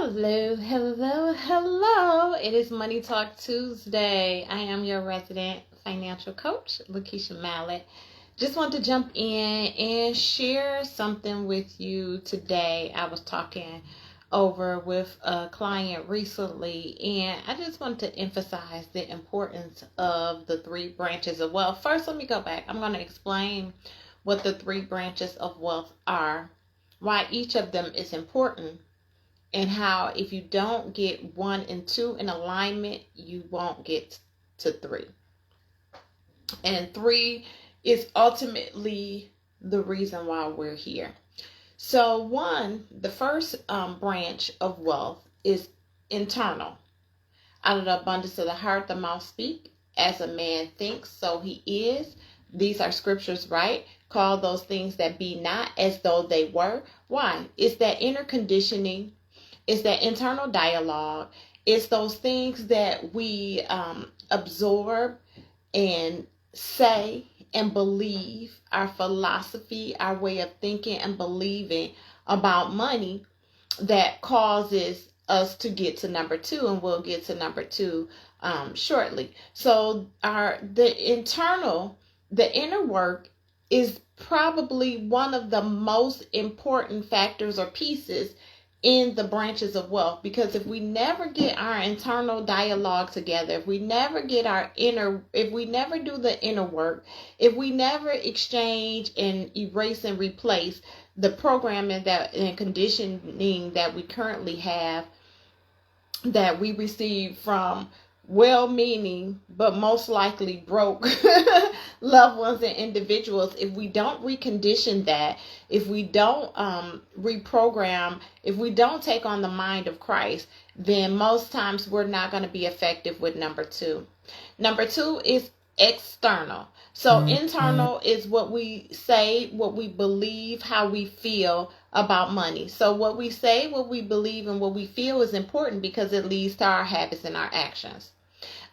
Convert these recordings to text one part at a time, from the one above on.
Hello, hello, hello. It is Money Talk Tuesday. I am your resident financial coach, Lakeisha Mallet. Just want to jump in and share something with you today. I was talking over with a client recently, and I just want to emphasize the importance of the three branches of wealth. First, let me go back. I'm going to explain what the three branches of wealth are, why each of them is important, and how if you don't get 1 and 2 in alignment, you won't get to 3. And 3 is ultimately the reason why we're here. So the first branch of wealth is internal. Out of the abundance of the heart, the mouth speak. As a man thinks, so he is. These are scriptures, right? Call those things that be not as though they were. Why? It's that inner conditioning. It's that internal dialogue. It's those things that we absorb and say and believe, our philosophy, our way of thinking and believing about money that causes us to get to number 2, and we'll get to number 2 shortly. So the inner work is probably one of the most important factors or pieces in the branches of wealth, because if we never get our internal dialogue together, if we never do the inner work, if we never exchange and erase and replace the programming and conditioning that we currently have, that we receive from well-meaning but most likely broke loved ones and individuals, if we don't recondition that, if we don't reprogram, if we don't take on the mind of Christ, then most times we're not going to be effective with number 2. Number 2 is external. So internal is what we say, what we believe, how we feel about money. So what we say, what we believe, and what we feel is important because it leads to our habits and our actions.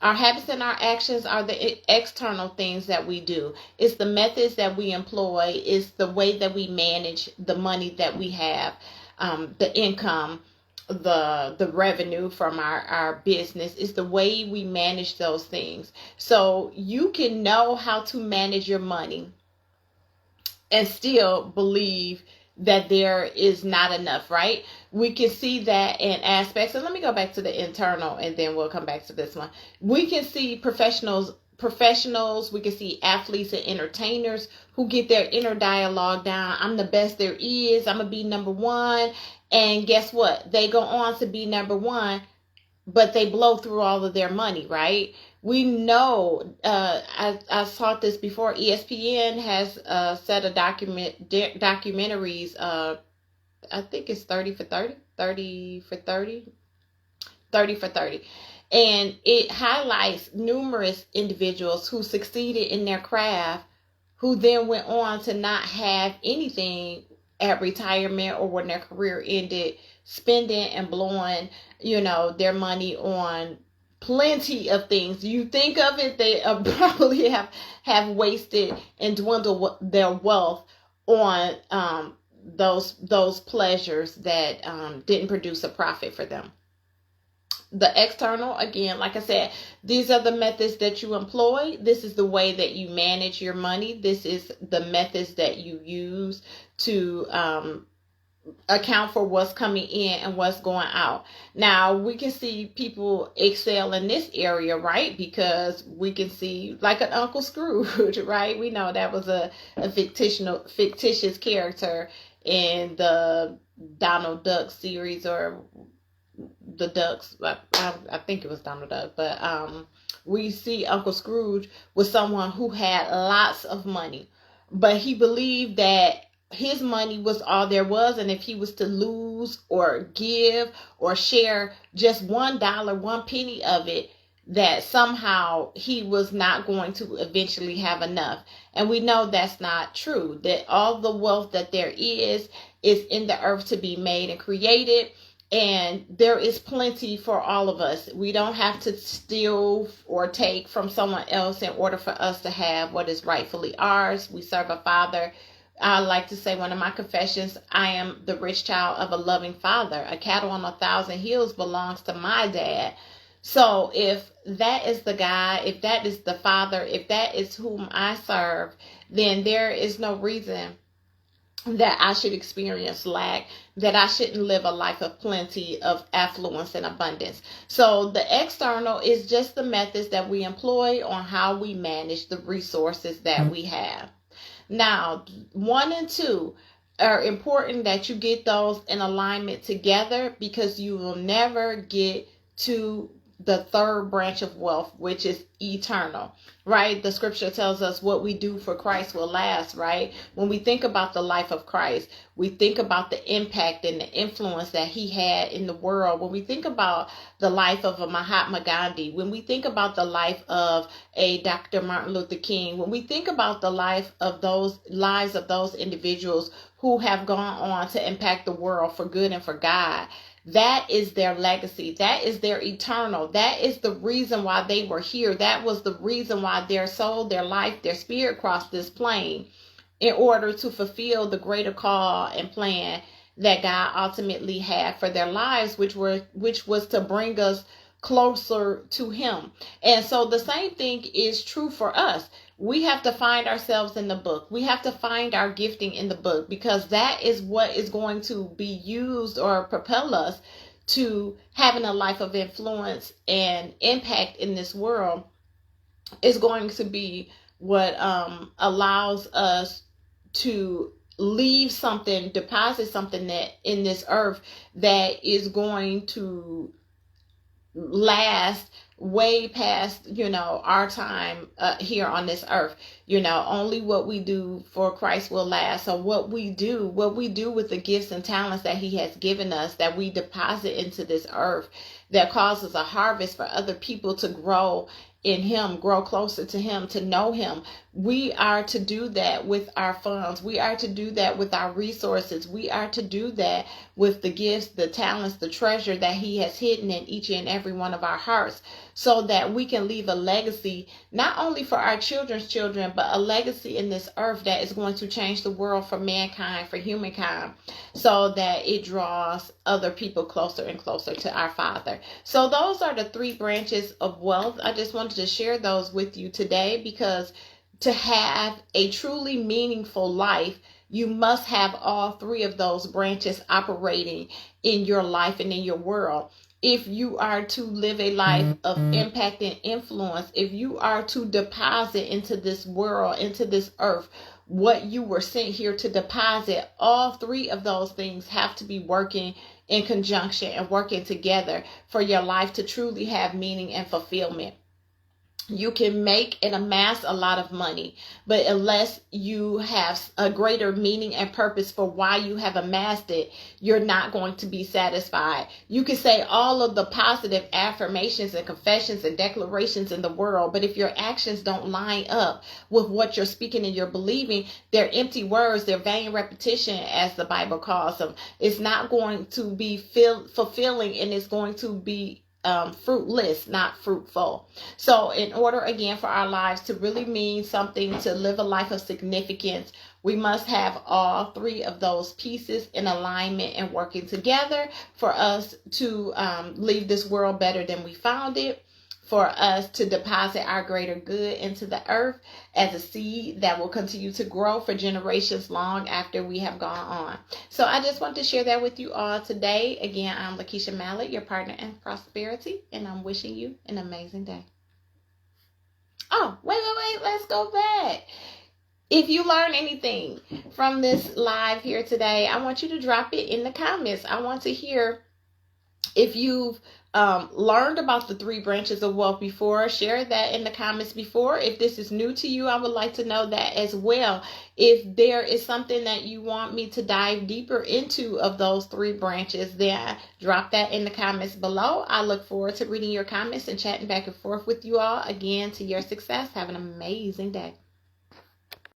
Our habits and our actions are the external things that we do. It's the methods that we employ. It's the way that we manage the money that we have, the income, the revenue from our business. Is the way we manage those things. So you can know how to manage your money and still believe that there is not enough, right? We can see that in aspects. And let me go back to the internal and then we'll come back to this one. We can see professionals, we can see athletes and entertainers who get their inner dialogue down. I'm the best there is. I'm going to be number 1. And guess what? They go on to be number 1, but they blow through all of their money, right? We know, I taught this before, ESPN has a set of documentaries, I think it's 30 for 30. And it highlights numerous individuals who succeeded in their craft, who then went on to not have anything at retirement or when their career ended, spending and blowing, their money on plenty of things. You think of it, they probably have wasted and dwindled their wealth on those pleasures that didn't produce a profit for them. The external, again, like I said, these are the methods that you employ. This is the way that you manage your money. This is the methods that you use to account for what's coming in and what's going out. Now, we can see people excel in this area, right? Because we can see like an Uncle Scrooge, right? We know that was a fictitious character in the Donald Duck series, or the Ducks. I think it was Donald Duck, but we see Uncle Scrooge was someone who had lots of money, but he believed that his money was all there was, and if he was to lose or give or share just $1, 1 penny of it, that somehow he was not going to eventually have enough. And we know that's not true, that all the wealth that there is in the earth to be made and created. And there is plenty for all of us. We don't have to steal or take from someone else in order for us to have what is rightfully ours. We serve a Father I like to say one of my confessions, I am the rich child of a loving father. A cattle on 1,000 hills belongs to my dad. So if that is the guy, if that is the father, if that is whom I serve, then there is no reason that I should experience lack, that I shouldn't live a life of plenty, of affluence and abundance. So the external is just the methods that we employ on how we manage the resources that we have. Now, 1 and 2 are important that you get those in alignment together, because you will never get to the third branch of wealth, which is eternal, right? The scripture tells us what we do for Christ will last, right? When we think about the life of Christ, we think about the impact and the influence that he had in the world. When we think about the life of a Mahatma Gandhi, when we think about the life of a Dr. Martin Luther King, when we think about the lives of those individuals who have gone on to impact the world for good and for God, that is their legacy. That is their eternal. That is the reason why they were here. That was the reason why their soul, their life, their spirit crossed this plane, in order to fulfill the greater call and plan that God ultimately had for their lives, which was to bring us closer to him. And so the same thing is true for us. We have to find ourselves in the book. We have to find our gifting in the book, because that is what is going to be used or propel us to having a life of influence and impact in this world. Is going to be what allows us to leave something, deposit something that in this earth that is going to last way past, our time here on this earth. Only what we do for Christ will last. So what we do with the gifts and talents that he has given us, that we deposit into this earth, that causes a harvest for other people to grow in him, grow closer to him, to know him. We are to do that with our funds. We are to do that with our resources. We are to do that with the gifts, the talents, the treasure that he has hidden in each and every one of our hearts, so that we can leave a legacy, not only for our children's children, but a legacy in this earth that is going to change the world for mankind, for humankind, so that it draws other people closer and closer to our Father. So those are the 3 branches of wealth. I just wanted to share those with you today, because to have a truly meaningful life, you must have all 3 of those branches operating in your life and in your world. If you are to live a life of impact and influence, if you are to deposit into this world, into this earth, what you were sent here to deposit, all 3 of those things have to be working in conjunction and working together for your life to truly have meaning and fulfillment. You can make and amass a lot of money, but unless you have a greater meaning and purpose for why you have amassed it, you're not going to be satisfied. You can say all of the positive affirmations and confessions and declarations in the world, but if your actions don't line up with what you're speaking and you're believing, they're empty words, they're vain repetition, as the Bible calls them. It's not going to be fulfilling, and it's going to be fruitless, not fruitful. So in order, again, for our lives to really mean something, to live a life of significance, we must have all 3 of those pieces in alignment and working together for us to leave this world better than we found it, for us to deposit our greater good into the earth as a seed that will continue to grow for generations long after we have gone on. So I just want to share that with you all today. Again, I'm Lakeisha Mallett, your partner in prosperity, and I'm wishing you an amazing day. Oh, wait, let's go back. If you learn anything from this live here today, I want you to drop it in the comments. I want to hear if you've learned about the 3 branches of wealth before. Share that in the comments before. If this is new to you, I would like to know that as well. If there is something that you want me to dive deeper into of those 3 branches, then drop that in the comments below. I look forward to reading your comments and chatting back and forth with you all. Again, to your success. Have an amazing day.